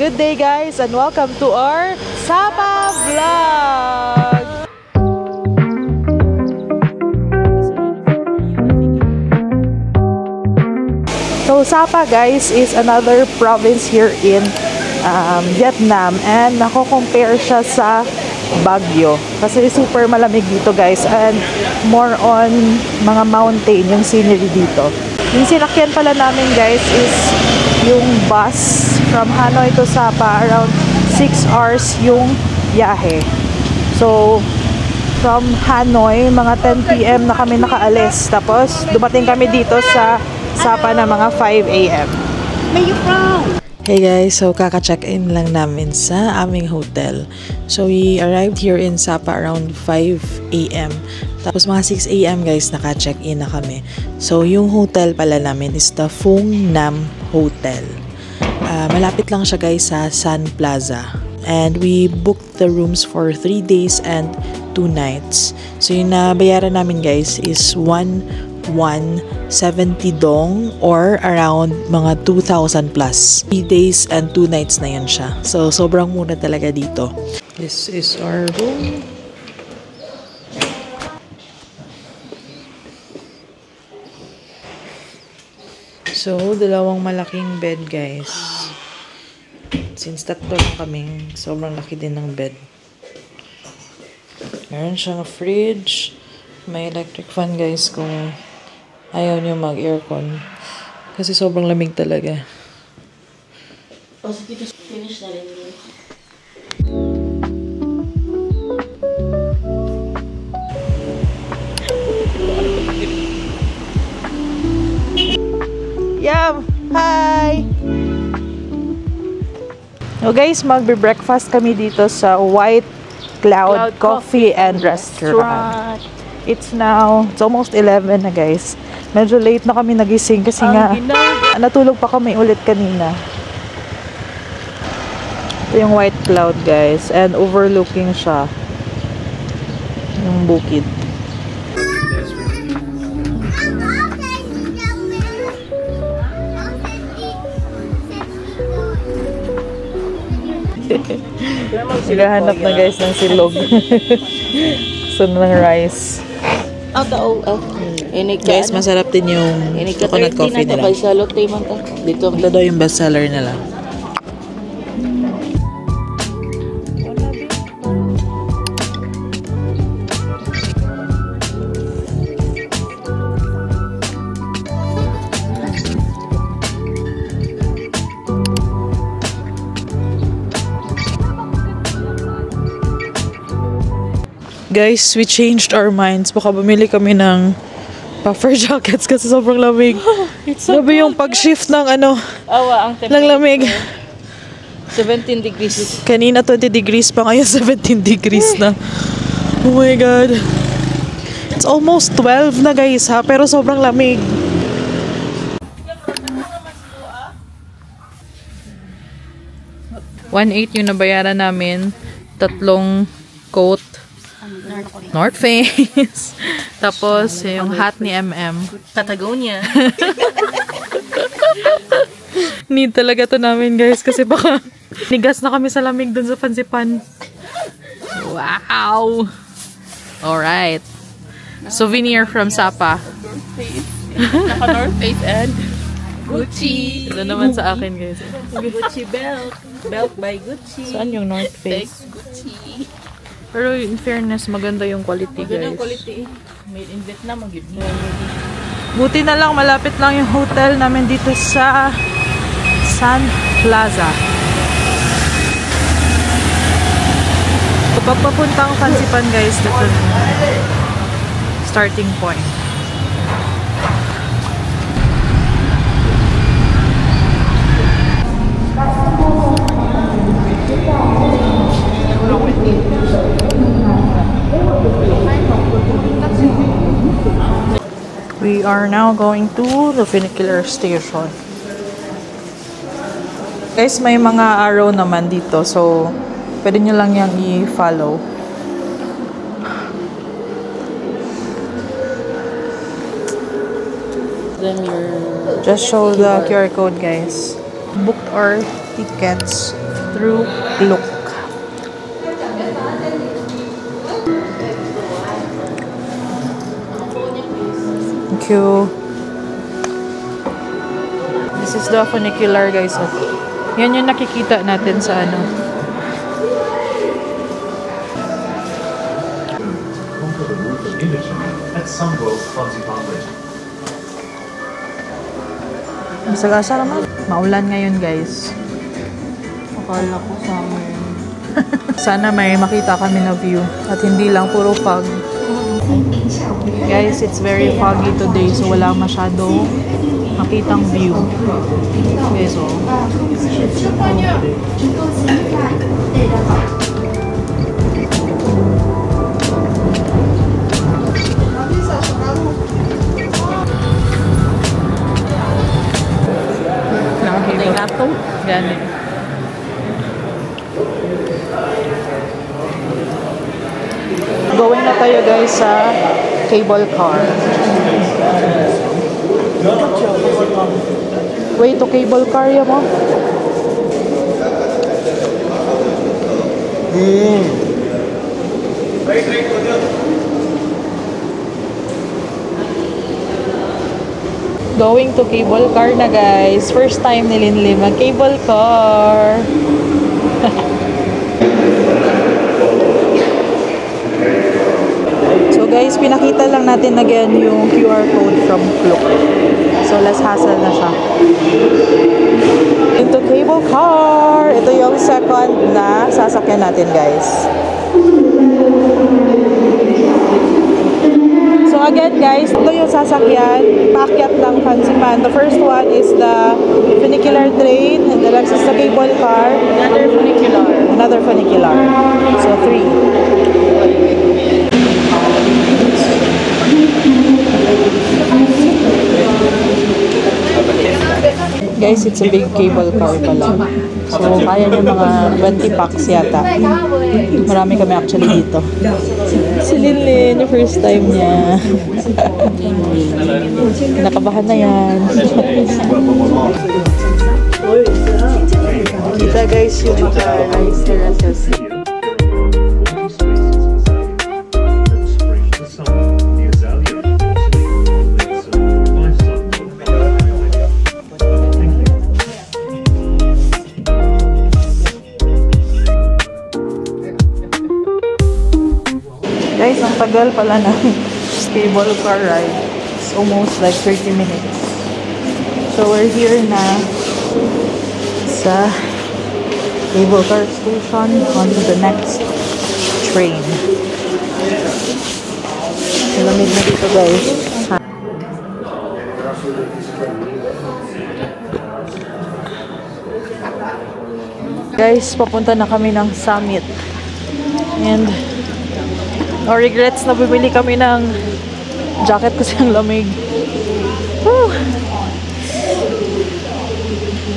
Good day guys and welcome to our Sapa vlog! So Sapa guys is another province here in Vietnam and nako-compare siya sa Baguio kasi super malamig dito guys and more on mga mountain yung scenery dito. Yung sinakyan pala namin guys is yung bus from Hanoi to Sapa, around 6 hours yung biyahe. So from Hanoi mga 10 PM na kami nakaalis, tapos dumating kami dito sa Sapa na mga 5 AM. Where you from? Hey guys, so kaka-check-in lang namin sa aming hotel. So we arrived here in Sapa around 5 AM. Tapos mga 6 AM guys, naka-check-in na kami. So yung hotel pala namin is the Phung Nam Hotel. Malapit lang siya guys sa Sun Plaza. And we booked the rooms for 3 days and 2 nights. So yung nabayaran namin guys is 170 dong or around mga 2,000 plus. 3 days and 2 nights na yun siya. So sobrang mura talaga dito. This is our room. So dalawang malaking bed guys. Since tatlo lang kami, sobrang laki din ng bed. Meron siyang fridge. May electric fan guys kung ayaw nyo mag-aircon. Kasi sobrang lamig talaga. Finish na rin yun. Yum! Hi! So guys, magbe-breakfast kami dito sa White Cloud Coffee and Restaurant. It's almost 11 na guys. Medyo late na kami nagising kasi nga natulog pa kami ulit kanina. Ito yung White Cloud guys and overlooking siya yung bukid. Naghahanap na guys ng silog. So ng rice. Guys, masarap din yung coconut coffee nila. Ito daw yung best seller nila. Guys, we changed our minds. Baka bumili kami ng puffer jackets kasi sobrang lamig. Grabe yung pag-shift ng ng lamig. 17 degrees. Kanina 20 degrees pa, ngayon 17 degrees na. Oh my God. It's almost 12 na guys ha, pero sobrang lamig. 1.8 yung nabayaran namin. 3 coat. North Face. Tapos, yung hat ni MM. Patagonia. Need talaga to namin, guys. Kasi baka nigas na kami sa lamig dun sa Fansipan. Wow! Alright. Souvenir from Sapa. North Face. Naka North Face and Gucci. Ito naman sa akin, guys. Gucci belt. Belt by Gucci. Saan yung North Face? Gucci. Pero in fairness, maganda yung quality, guys. Maganda yung quality. Made in Vietnam, mag-give. Buti na lang, malapit lang yung hotel namin dito sa Sun Plaza. Kapag papuntang Fansipan, guys, dito starting point. We are now going to the funicular station. Guys, may mga arrow naman dito. So, pwede nyo lang yung i-follow. Then your Just show the QR code, guys. Booked our tickets through Look. Thank you. This is the funicular, guys. Oh. Yan yung nakikita natin sa ano. Masag-asa naman. Maulan ngayon, guys. Akala ko summer. Sana may makita kami na view at hindi lang puro fog. Guys, it's very foggy today so wala masyado makitang view. Okay, so Gato. ganun. Going na tayo, guys, sa cable car. Wait, to cable car ya mo? Going to cable car na, guys. First time ni Linley mag-cable car. So guys, pinakita lang natin again yung QR code from Klook. So less hassle na siya. Into cable car. Ito yung second na sasakyan natin, guys. So again, guys, ito yung sasakyan. Paakyat ng Fansipan. The first one is the funicular train. And the next is the cable car. Another funicular. Another funicular. So 3. Guys, it's a big cable car pala. So, kaya niya mga 20 packs yata. Marami kami actually dito. Si Linlin, yung first time niya. Nakabahan na yan. Kita guys yung mga rice terraces. Guys, ang tagal pala ng cable car ride. It's almost like 30 minutes. So, we're here na sa cable car station on the next train. Malamig na dito, guys. Guys, papunta na kami ng Summit. And no regrets na bumili kami ng jacket kasi ang lamig. Woo!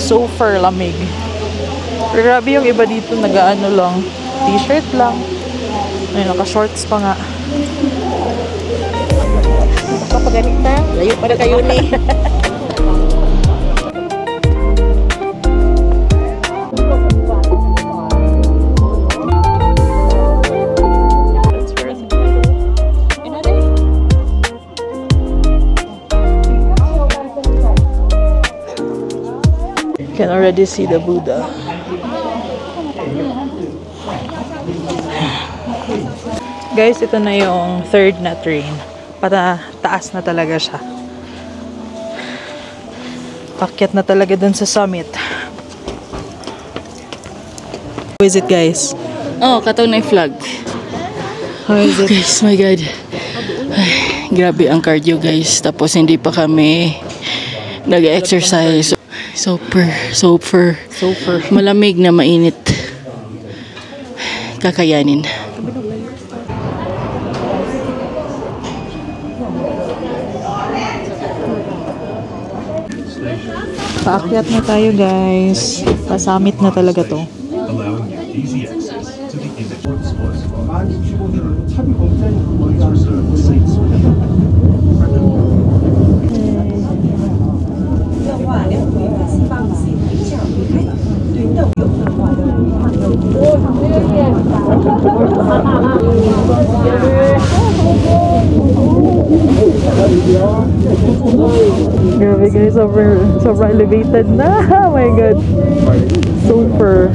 Super lamig. Grabe yung iba dito, nag-ano lang, t-shirt lang. Ay, naka-shorts pa nga. Kapag ganita, layo pa na kayo ni. Can already see the Buddha. Guys, ito na yung third na train. Taas na talaga siya. Pakyat na talaga dun sa summit. How is it, guys? Oh, katong na flag. How is it? Guys, my God. Ay, grabe ang cardio, guys. Tapos hindi pa kami nag-exercise. Super. Malamig na mainit. Kakayanin. Paakyat na tayo, guys. Pasamit na talaga to. Grabe guys, sobrang elevated na. Oh my god. Super.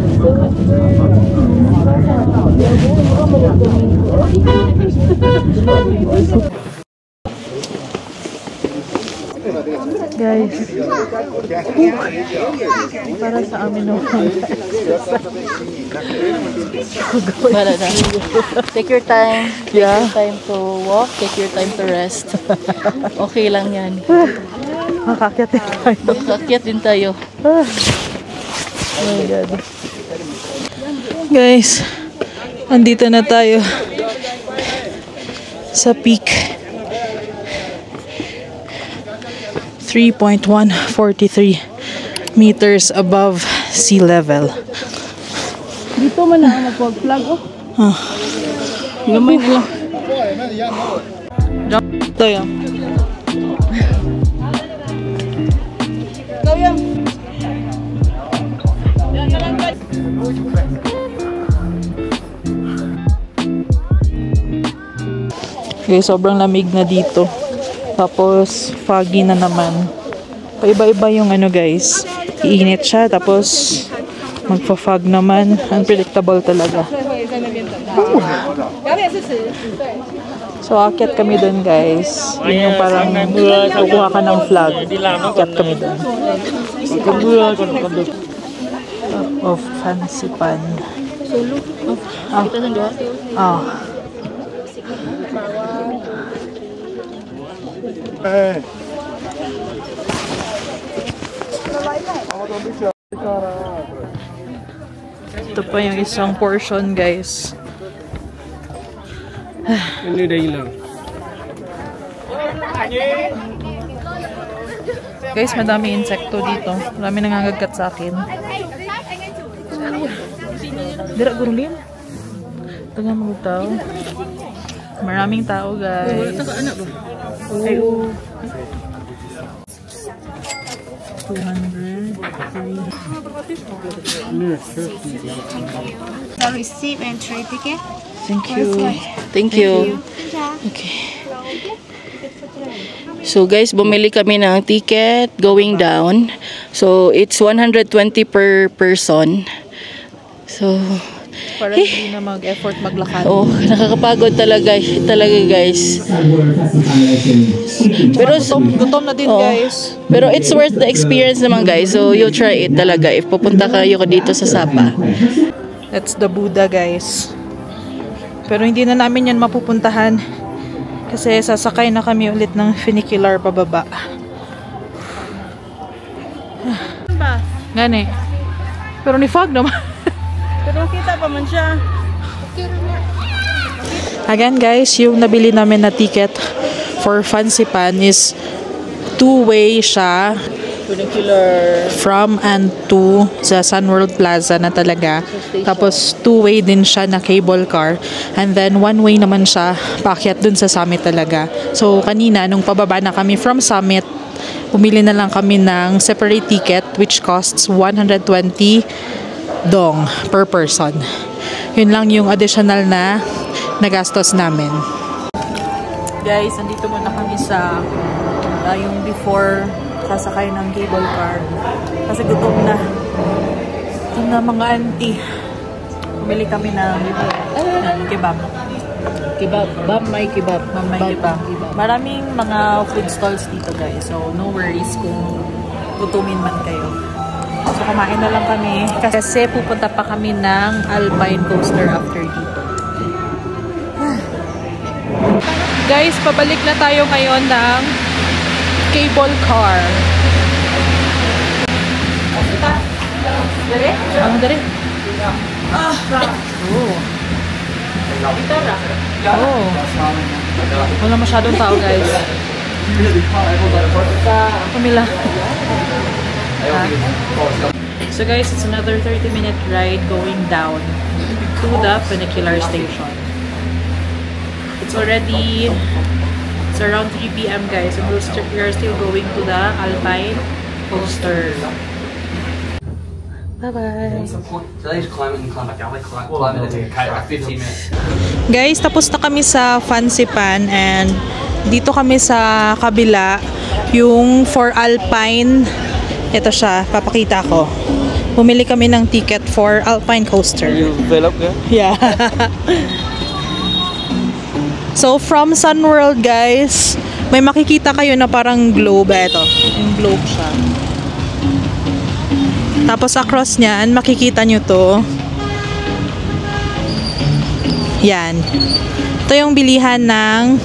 Guys, para sa amin naman. Para na. Take your time. Yeah. Take your time to walk. Take your time to rest. Okay lang yan. Makakyat din tayo. Kakyat din tayo. Oh my god. Guys, andito na tayo sa peak. 3.143 meters above sea level. Dito man na mag-vlog oh. Gamay nila. Ito yun. Go yan. Okay, sobrang lamig na dito. Tapos foggy na naman. Paiba-iba yung ano guys. Iinit siya tapos magpa-fog naman. Unpredictable talaga. So akyat kami dun guys. Yun yung parang kukuha ka ng flag. Akyat kami dun. Of Fancy Pan. Oh. Ito pa yung isang portion guys. Guys, madami insekto dito. Marami nangangagat sa akin. Dira gurulin. Ito nga mga tao. Maraming tao guys. Ay, 200. Receive and trade ticket. Thank you. Thank you. Okay. So guys, bumili kami ng ticket going down. So it's 120 per person. So Para hindi na mag-effort maglakad. oh, nakakapagod talaga guys. Pero Gutom na din guys. Pero it's worth the experience naman guys. So you'll try it talaga if pupunta kayo dito sa Sapa. That's the Buddha guys. Pero hindi na namin yan mapupuntahan. Kasi sasakay na kami ulit ng funicular pababa. Gani. Pero ni fog naman. Pero kita pa man siya. Again guys, yung nabili namin na ticket for Fancy Pan is two-way siya. Funicular. From and to sa Sun World Plaza na talaga. Tapos two-way din siya na cable car. And then one-way naman siya paakyat dun sa Summit talaga. So kanina nung pababa na kami from Summit, pumili na lang kami ng separate ticket which costs 120 dong per person. Yun lang yung additional na nagastos namin. Guys, nandito muna kami sa yung before sasakay ng cable car. Kasi gutom na. Gutom na mga auntie. Pumili kami ng kebab. Kebab. Bam may kebab. Bam may kebab. Maraming mga food stalls dito guys. So no worries kung gutumin man kayo. So kumain na lang kami. Kasi pupunta pa kami ng Alpine Coaster after dito. Guys, pabalik na tayo ngayon ng cable car. Ang dali. Oh. Wala masyadong tao guys. Pamila. So guys, it's another 30-minute ride going down to the funicular station. It's around 3 p.m. guys, and we are still going to the Alpine Coaster. Bye-bye. Guys, tapos na kami sa Fancy Pan and dito kami sa kabila, yung for Alpine. Ito siya, papakita ko. Bumili kami ng ticket for Alpine Coaster. Yeah. So, from Sun World, guys, may makikita kayo na parang globe. Ito, yung globe siya. Tapos, across niyan, makikita nyo to. Yan. Ito yung bilihan ng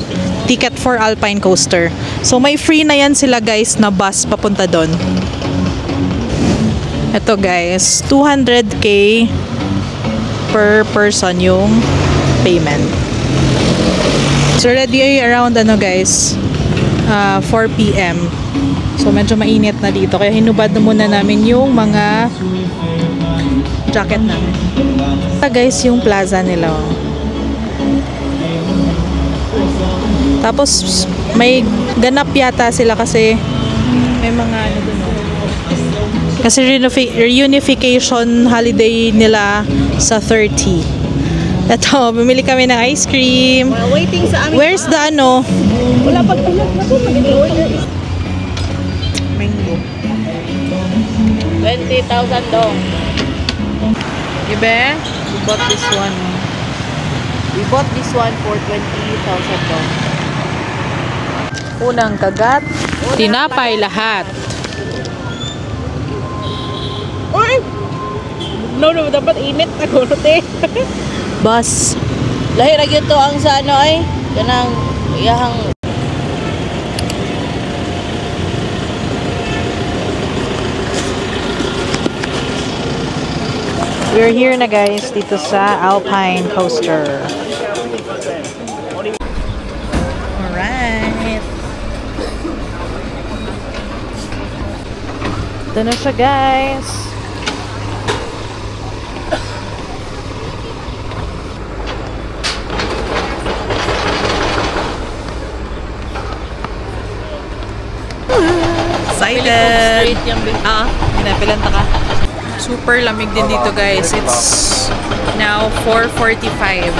ticket for Alpine Coaster. So, may free na yan sila, guys, na bus papunta doon. Ito, guys, 200k per person yung payment. So, ready around, guys, 4 p.m. So, medyo mainit na dito. Kaya hinubad na muna namin yung mga jacket namin. Ito, guys, yung plaza nila. Tapos, may ganap yata sila kasi may mga doon. Kasi reunification holiday nila sa 30. Ito, bumili kami ng ice cream. Waiting sa amin. Where's the Wala pag mag-order. Mango. 20,000 dong. Ibe? We bought this one. We bought this one for 20,000 dong. Unang kagat. Tinapay lahat. Uy! No, dapat init na kulote. Bus. Lahi ra gyud to ang sa ano ay kanang iyahang We're here na, guys, dito sa Alpine Coaster. Alright. Ito na siya, guys. Excited! Pinapilanta ka. Super lamig din dito, guys. It's now 4:45.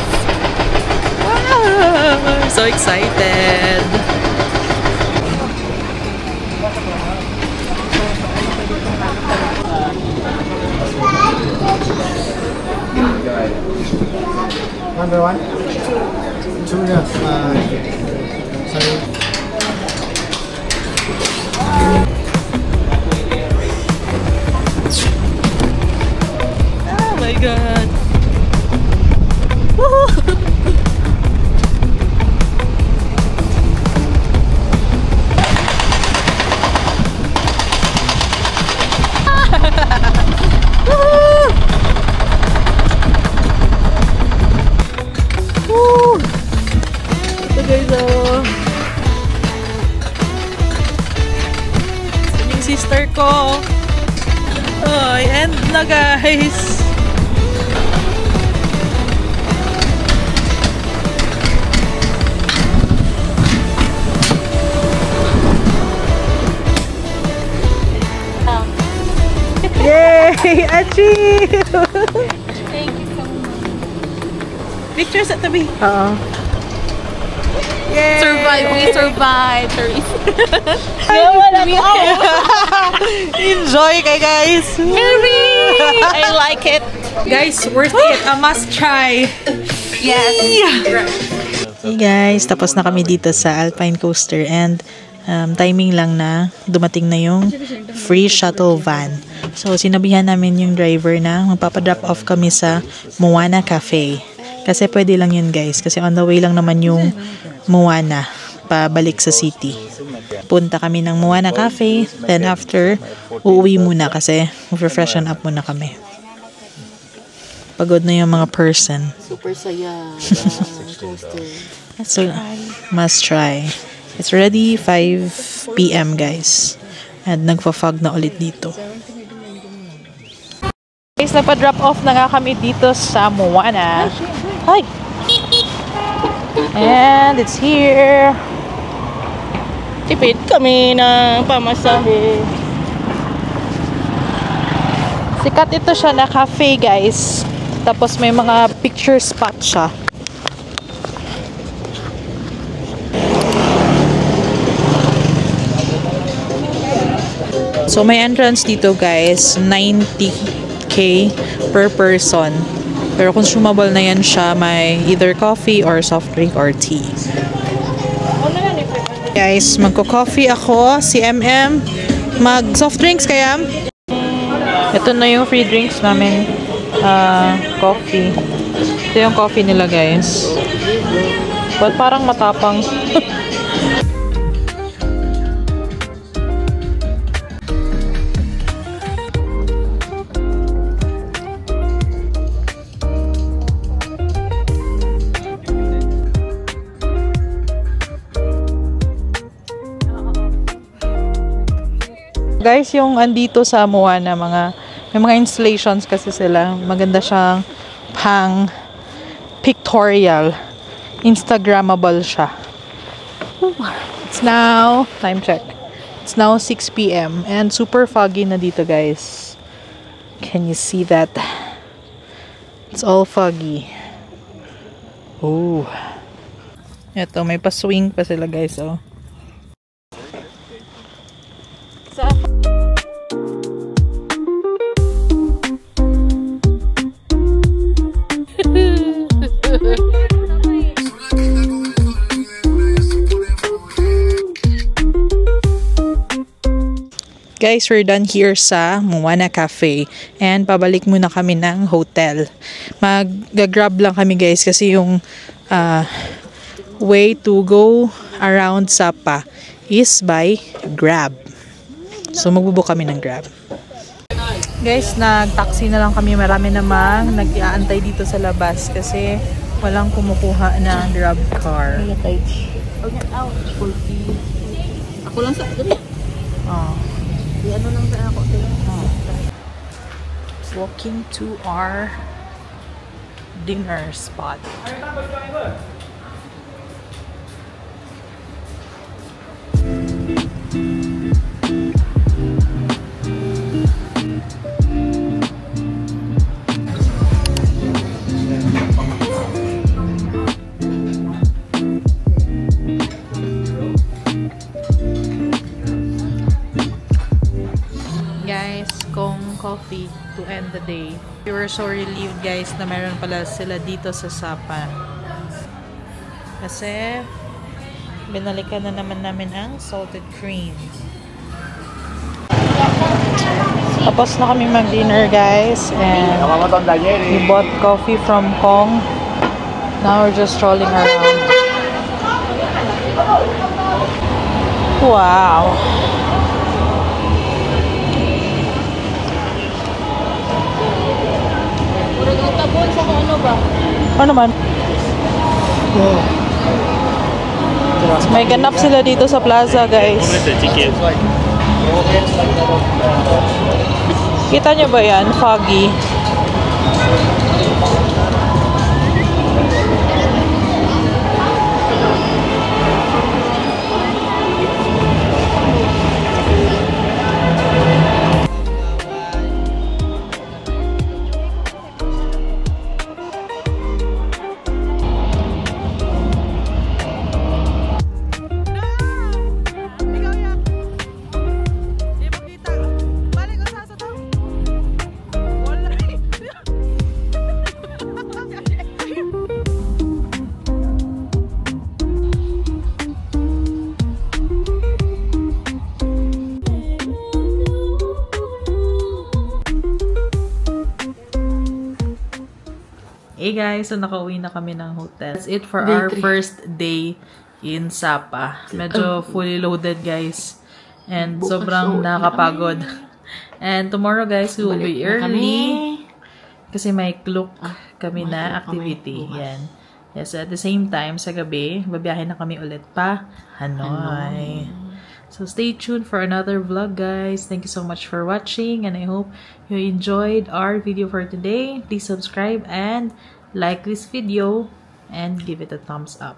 Wow! So excited! Number one? Two, yeah. Sorry. Oh my God! Ito, guys, oh. Yung sister ko. Ay, end na, guys. Yay! Achieve! Thank you so much. Pictures at tabi. Oo. Yay! We survived. Enjoy kay guys! I like it. Guys, worth it. A must try. Yes. Hey guys, tapos na kami dito sa Alpine Coaster and timing lang na dumating na yung free shuttle van. So, sinabihan namin yung driver na magpapadrop off kami sa Moana Cafe. Kasi pwede lang yun, guys. Kasi on the way lang naman yung Moana pabalik sa city. Punta kami ng Moana Cafe. Then after, uuwi muna kasi refreshen up muna kami. Pagod na yung mga person. super saya coaster. So, must try. It's already 5 p.m. guys. And nagpa-fog na ulit dito. Guys, napa-drop off na nga kami dito sa Moana. Hi! And it's here. Tipid kami ng pamasahe. Sikat ito siya na cafe, guys. Tapos may mga picture spot siya. So, may entrance dito guys, 90k per person. Pero consumable na yan siya, may either coffee or soft drink or tea. Guys, magko-coffee ako, si MM. Mag-soft drinks kaya? Ito na yung free drinks namin. Coffee. Ito yung coffee nila guys. But parang matapang. Guys, yung andito sa Moana, may mga installations kasi sila. Maganda siyang pang pictorial. Instagrammable siya. It's now, time check. It's now 6 p.m. and super foggy na dito, guys. Can you see that? It's all foggy. Oh. Ito, may pa-swing pa sila, guys, oh. Guys, we're done here sa Moana Cafe and pabalik muna kami ng hotel. Mag-grab lang kami guys kasi yung way to go around Sapa is by Grab. So magbubook kami ng Grab. Guys, nag-taxi na lang kami. Marami namang nag-aantay dito sa labas kasi walang kumukuha ng Grab car. Ako lang sa dali. Oh. Ano lang sa ako. Walking to our dinner spot. Coffee to end the day. We were so relieved guys na meron pala sila dito sa Sapa. Kasi binalikan na naman namin ang salted cream. Tapos na kami mag-dinner guys and we bought coffee from Kong. Now we're just strolling around. Wow! Ano naman? May ganap sila dito sa plaza, guys. Kita nyo ba yan? Foggy. Hey guys, so nakauwi na kami ng hotel. That's it for our first day in Sapa. Medyo fully loaded guys. And sobrang nakakapagod. And tomorrow guys, we will be early. Kasi may Klook kami na activity. Yan. Yes, at the same time, sa gabi, babiyahin na kami ulit pa Hanoi. So stay tuned for another vlog guys. Thank you so much for watching and I hope you enjoyed our video for today. Please subscribe and like this video and give it a thumbs up.